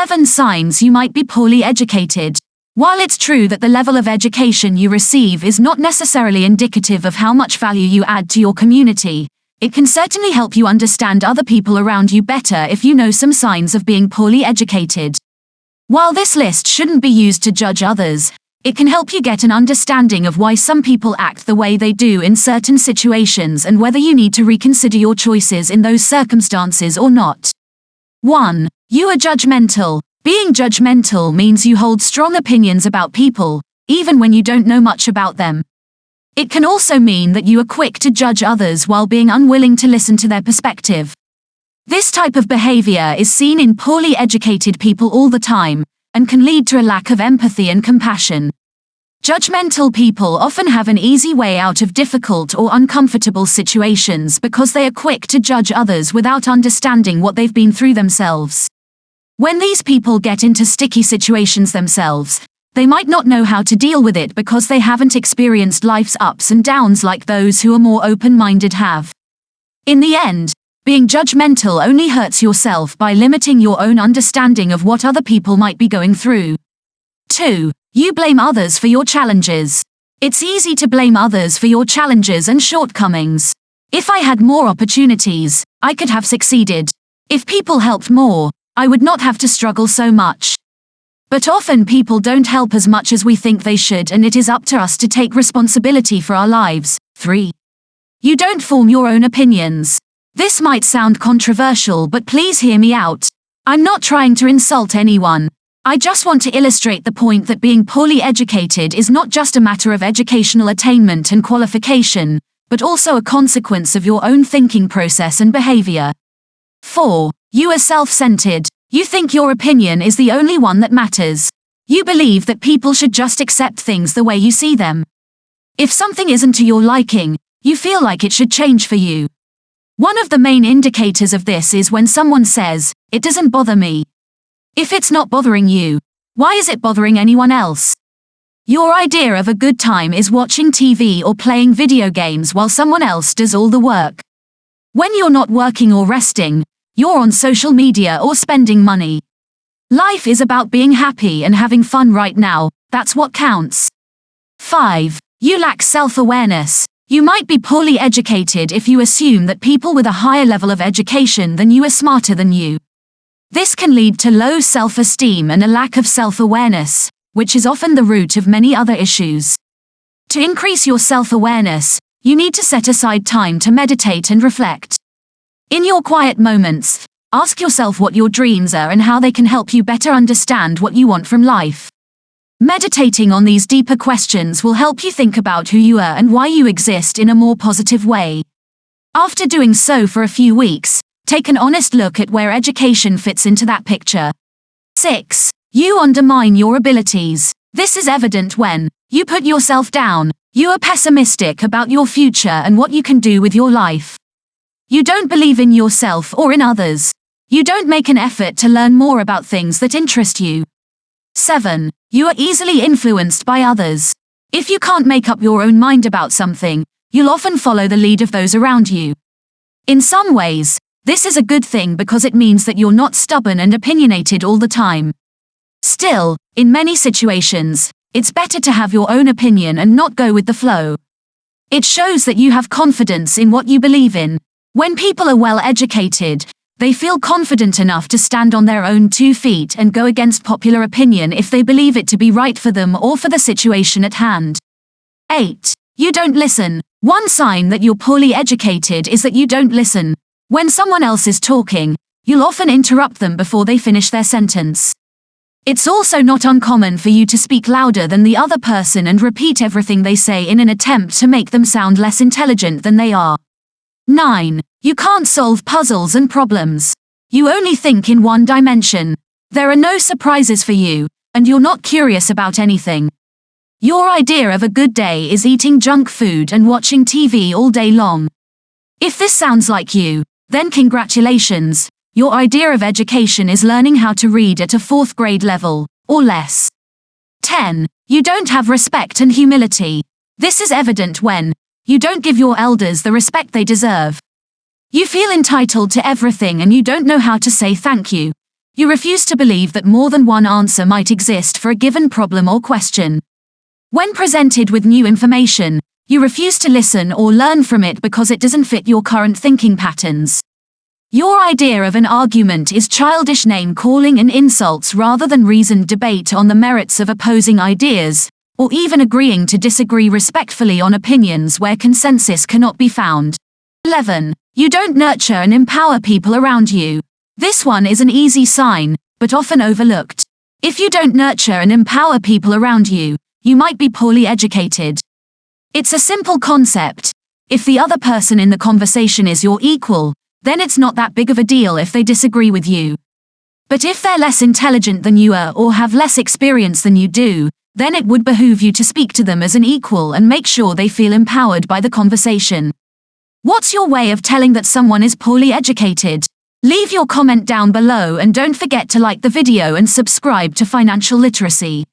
7 signs you might be poorly educated. While it's true that the level of education you receive is not necessarily indicative of how much value you add to your community, it can certainly help you understand other people around you better if you know some signs of being poorly educated. While this list shouldn't be used to judge others, it can help you get an understanding of why some people act the way they do in certain situations and whether you need to reconsider your choices in those circumstances or not. 1. You are judgmental. Being judgmental means you hold strong opinions about people, even when you don't know much about them. It can also mean that you are quick to judge others while being unwilling to listen to their perspective. This type of behavior is seen in poorly educated people all the time, and can lead to a lack of empathy and compassion. Judgmental people often have an easy way out of difficult or uncomfortable situations because they are quick to judge others without understanding what they've been through themselves. When these people get into sticky situations themselves, they might not know how to deal with it because they haven't experienced life's ups and downs like those who are more open-minded have. In the end, being judgmental only hurts yourself by limiting your own understanding of what other people might be going through. 2. You blame others for your challenges. It's easy to blame others for your challenges and shortcomings. If I had more opportunities, I could have succeeded. If people helped more, I would not have to struggle so much. But often people don't help as much as we think they should, and it is up to us to take responsibility for our lives. 3. You don't form your own opinions. This might sound controversial, but please hear me out. I'm not trying to insult anyone. I just want to illustrate the point that being poorly educated is not just a matter of educational attainment and qualification, but also a consequence of your own thinking process and behavior. 4. You are self-centered. You think your opinion is the only one that matters. You believe that people should just accept things the way you see them. If something isn't to your liking, you feel like it should change for you. One of the main indicators of this is when someone says, "It doesn't bother me." If it's not bothering you, why is it bothering anyone else? Your idea of a good time is watching TV or playing video games while someone else does all the work. When you're not working or resting, you're on social media or spending money. Life is about being happy and having fun right now. That's what counts. 5. You lack self-awareness. You might be poorly educated if you assume that people with a higher level of education than you are smarter than you. This can lead to low self-esteem and a lack of self-awareness, which is often the root of many other issues. To increase your self-awareness, you need to set aside time to meditate and reflect. In your quiet moments, ask yourself what your dreams are and how they can help you better understand what you want from life. Meditating on these deeper questions will help you think about who you are and why you exist in a more positive way. After doing so for a few weeks, take an honest look at where education fits into that picture. 6. You undermine your abilities. This is evident when you put yourself down. You are pessimistic about your future and what you can do with your life. You don't believe in yourself or in others. You don't make an effort to learn more about things that interest you. 7. You are easily influenced by others. If you can't make up your own mind about something, you'll often follow the lead of those around you. In some ways, this is a good thing because it means that you're not stubborn and opinionated all the time. Still, in many situations, it's better to have your own opinion and not go with the flow. It shows that you have confidence in what you believe in. When people are well educated, they feel confident enough to stand on their own 2 feet and go against popular opinion if they believe it to be right for them or for the situation at hand. 8. You don't listen. One sign that you're poorly educated is that you don't listen. When someone else is talking, you'll often interrupt them before they finish their sentence. It's also not uncommon for you to speak louder than the other person and repeat everything they say in an attempt to make them sound less intelligent than they are. 9. You can't solve puzzles and problems. You only think in one dimension. There are no surprises for you, and you're not curious about anything. Your idea of a good day is eating junk food and watching TV all day long. If this sounds like you, then congratulations. Your idea of education is learning how to read at a 4th grade level, or less. 10. You don't have respect and humility. This is evident when you don't give your elders the respect they deserve. You feel entitled to everything and you don't know how to say thank you. You refuse to believe that more than one answer might exist for a given problem or question. When presented with new information, you refuse to listen or learn from it because it doesn't fit your current thinking patterns. Your idea of an argument is childish name-calling and insults rather than reasoned debate on the merits of opposing ideas, or even agreeing to disagree respectfully on opinions where consensus cannot be found. 11. You don't nurture and empower people around you. This one is an easy sign, but often overlooked. If you don't nurture and empower people around you, you might be poorly educated. It's a simple concept. If the other person in the conversation is your equal, then it's not that big of a deal if they disagree with you. But if they're less intelligent than you are or have less experience than you do, then it would behoove you to speak to them as an equal and make sure they feel empowered by the conversation. What's your way of telling that someone is poorly educated? Leave your comment down below and don't forget to like the video and subscribe to Financial Literacy.